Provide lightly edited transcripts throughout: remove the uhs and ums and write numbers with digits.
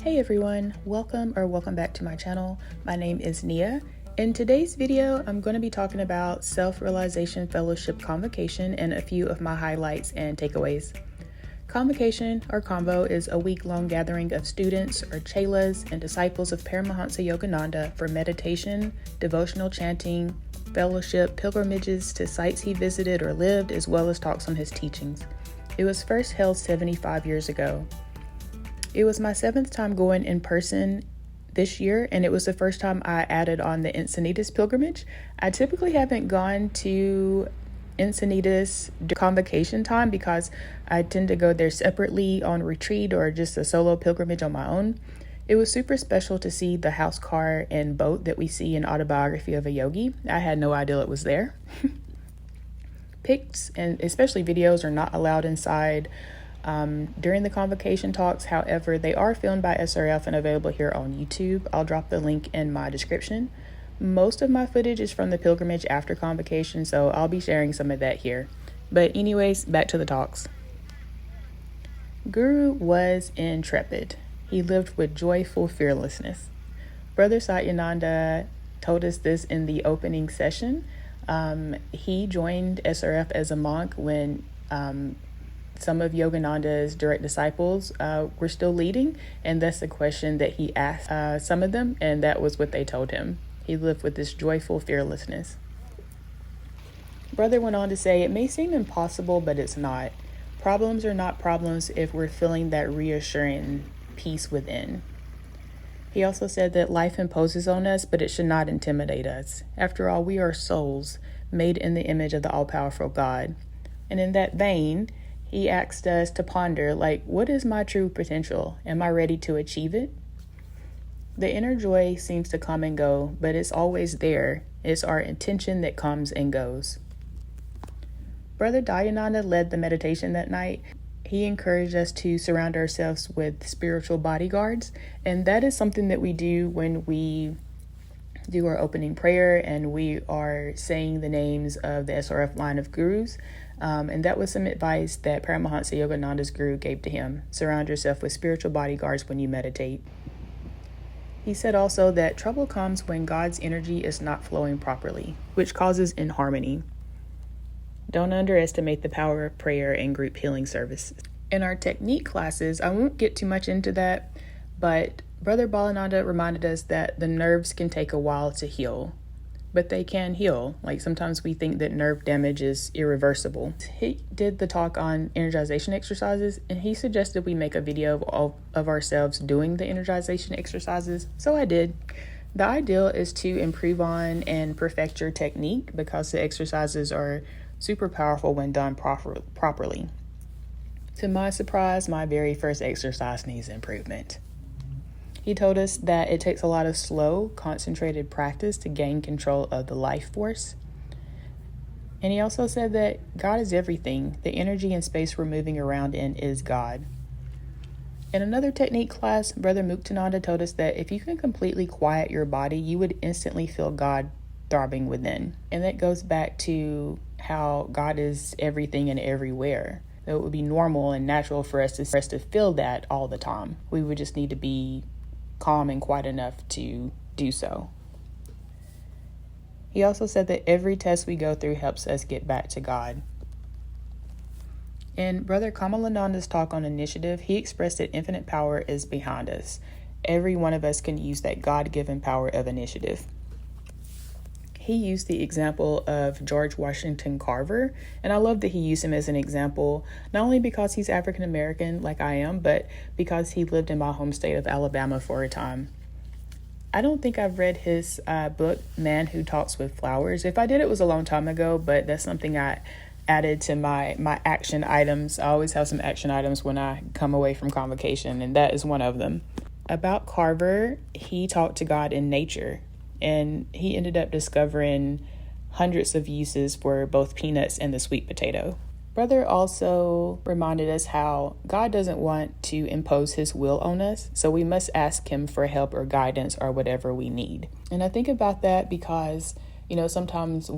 Hey everyone, welcome back to my channel. My name is Nia. In today's video, I'm going to be talking about Self-Realization Fellowship Convocation and a few of my highlights and takeaways. Convocation, or Convo, is a week-long gathering of students or chelas and disciples of Paramahansa Yogananda for meditation, devotional chanting, fellowship, pilgrimages to sites he visited or lived, as well as talks on his teachings. It was first held 75 years ago. It was my 7th time going in person this year, and it was the first time I added on the Encinitas pilgrimage. I typically haven't gone to Encinitas convocation time because I tend to go there separately on retreat or just a solo pilgrimage on my own. It was super special to see the house car and boat that we see in Autobiography of a Yogi. I had no idea it was there. Pics and especially videos are not allowed inside during the convocation talks. However, they are filmed by SRF and available here on YouTube. I'll drop the link in my description. Most of my footage is from the pilgrimage after convocation, so I'll be sharing some of that here. But anyways, back to the talks. Guru was intrepid. He lived with joyful fearlessness. Brother Satyananda told us this in the opening session. He joined SRF as a monk when some of Yogananda's direct disciples were still leading, and that's the question that he asked some of them, and that was what they told him. He lived with this joyful fearlessness. Brother went on to say, it may seem impossible, but it's not. Problems are not problems if we're feeling that reassuring peace within. He also said that life imposes on us, but it should not intimidate us. After all, we are souls made in the image of the all-powerful God. And in that vein, he asked us to ponder, what is my true potential? Am I ready to achieve it? The inner joy seems to come and go, but it's always there. It's our intention that comes and goes. Brother Dayananda led the meditation that night. He encouraged us to surround ourselves with spiritual bodyguards, and that is something that we do when we do our opening prayer and we are saying the names of the SRF line of gurus. And that was some advice that Paramahansa Yogananda's guru gave to him. Surround yourself with spiritual bodyguards when you meditate. He said also that trouble comes when God's energy is not flowing properly, which causes inharmony. Don't underestimate the power of prayer and group healing service. In our technique classes, I won't get too much into that, but Brother Balananda reminded us that the nerves can take a while to heal, but they can heal. Sometimes we think that nerve damage is irreversible. He did the talk on energization exercises, and he suggested we make a video of ourselves doing the energization exercises, so I did. The ideal is to improve on and perfect your technique because the exercises are super powerful when done properly. To my surprise, my very first exercise needs improvement. He told us that it takes a lot of slow, concentrated practice to gain control of the life force. And he also said that God is everything. The energy and space we're moving around in is God. In another technique class, Brother Muktananda told us that if you can completely quiet your body, you would instantly feel God throbbing within. And that goes back to how God is everything and everywhere. So it would be normal and natural for us to feel that all the time. We would just need to be calm and quiet enough to do so. He also said that every test we go through helps us get back to God. In Brother Kamalananda's talk on initiative, he expressed that infinite power is behind us. Every one of us can use that God-given power of initiative. He used the example of George Washington Carver, and I love that he used him as an example, not only because he's African American like I am, but because he lived in my home state of Alabama for a time. I don't think I've read his book, Man Who Talks with Flowers. If I did, it was a long time ago, but that's something I added to my action items. I always have some action items when I come away from convocation, and that is one of them. About Carver, he talked to God in nature, and he ended up discovering hundreds of uses for both peanuts and the sweet potato. Brother also reminded us how God doesn't want to impose his will on us, so we must ask him for help or guidance or whatever we need. And I think about that because, sometimes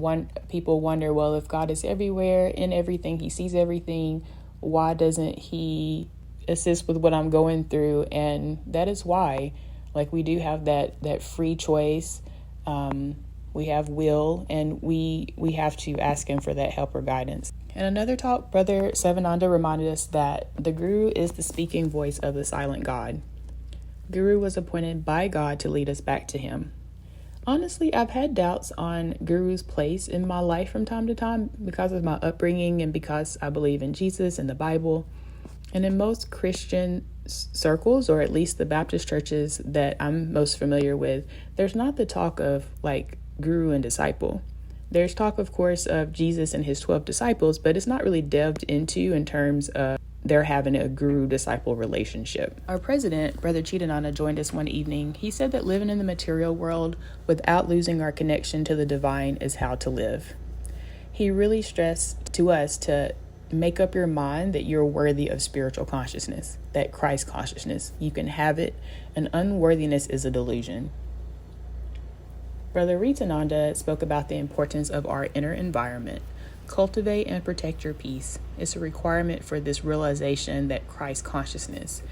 people wonder, well, if God is everywhere, in everything, he sees everything, why doesn't he assist with what I'm going through. And that is why, like, we do have that free choice. We have will, and we have to ask him for that help or guidance. In another talk, Brother Sivananda reminded us that the Guru is the speaking voice of the silent God. Guru was appointed by God to lead us back to him. Honestly, I've had doubts on Guru's place in my life from time to time because of my upbringing and because I believe in Jesus and the Bible. And in most Christian circles, or at least the Baptist churches that I'm most familiar with, there's not the talk of like Guru and disciple. There's talk, of course, of Jesus and his 12 disciples, but it's not really delved into in terms of they're having a guru-disciple relationship. Our president, Brother Chidananda, joined us one evening. He said that living in the material world without losing our connection to the divine is how to live. He really stressed to us to make up your mind that you're worthy of spiritual consciousness, that Christ consciousness. You can have it, and unworthiness is a delusion. Brother Ritananda spoke about the importance of our inner environment. Cultivate and protect your peace. It's a requirement for this realization that Christ consciousness.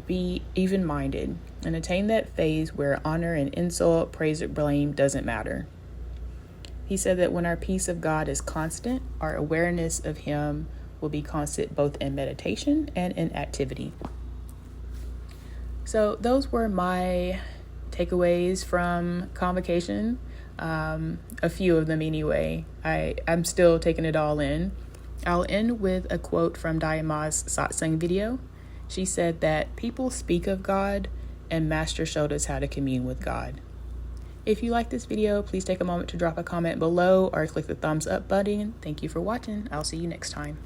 Be even-minded and attain that phase where honor and insult, praise or blame doesn't matter. He said that when our peace of God is constant, our awareness of him will be constant both in meditation and in activity. So those were my takeaways from Convocation. A few of them anyway. I'm still taking it all in. I'll end with a quote from Dayama's satsang video. She said that people speak of God and Master showed us how to commune with God. If you like this video, please take a moment to drop a comment below or click the thumbs up button. Thank you for watching. I'll see you next time.